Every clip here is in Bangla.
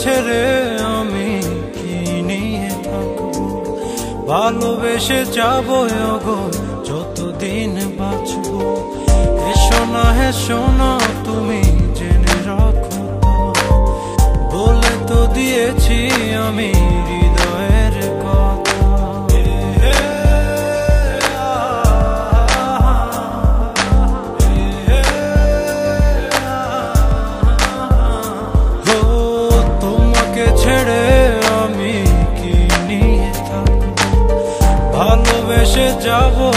ছেড়ে আমি কি নিয়ে থাকবো, ভালোবেসে যাবো গো যতদিন বাঁচবো। এসো না হেসো না তুমি জেনে রাখো, বলে তো দিয়েছি আমি হৃদয়ের কথা। তোমাকে ছেড়ে আমি কি নিয়ে থাকবো, ভালোবেসে যাবো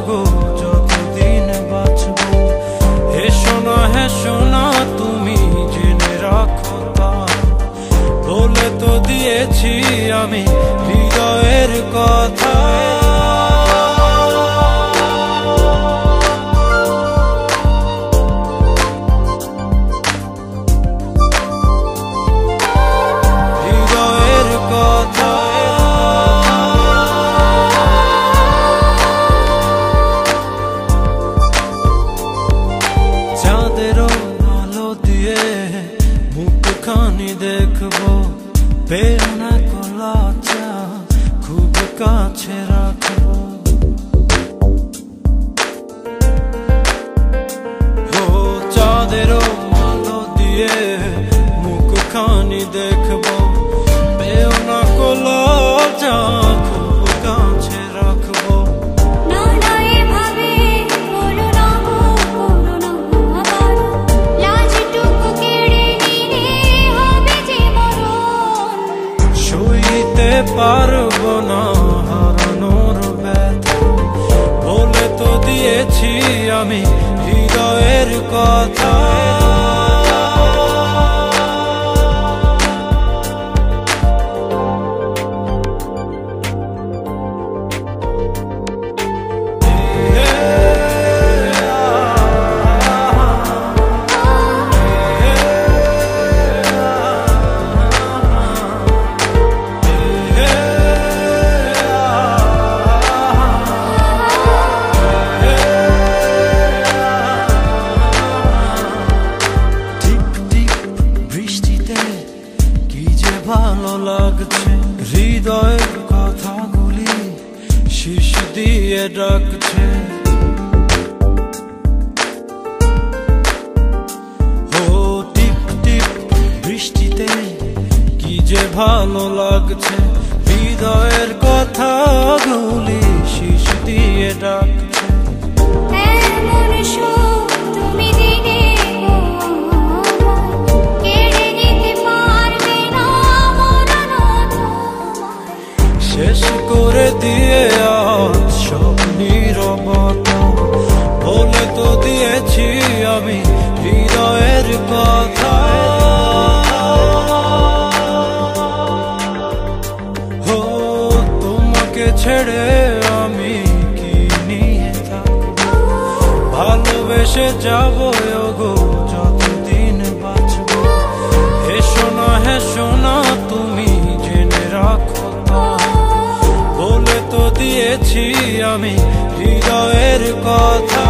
গো যতদিন বাঁচবো। হেসো না তুমি জেনে রাখো, বলে তো দিয়েছি আমি হৃদয়ের কথা। হৃদয়ের কথা। চাঁদেরও আলো দিয়ে মুখখানি দেখবো, পেও না কলাচা খুব কাছে রাখবো। ও চাঁদেরও আলো দিয়ে মুখখানি দেখবো, পেও না কলাচা খুব কাছে রাখবো। পারবো না হারানোর ব্যথা, বলে তো দিয়েছি আমি হৃদয়ের কথা। ভালো লাগছে হৃদয়ের কথাগুলি শীষ দিয়ে ডাকছে। ও টিপ টিপ বৃষ্টিতে কি যে ভালো লাগছে, হৃদয়ের কথাগুলি শীষ দিয়ে ডাকছে। শেষ করে দিয়ে আজ সব নীরবতা, বলে তো দিয়েছি আমি হৃদয়ের কথা। ও তোমাকে ছেড়ে আমি কি নিয়ে থাকবো, ভালোবেসে যাবো গো যতদিন বাঁচবো। হেসো না তুমি জেনে রাখো, বলে তো দিয়েছি আমি হৃদয়ের কথা।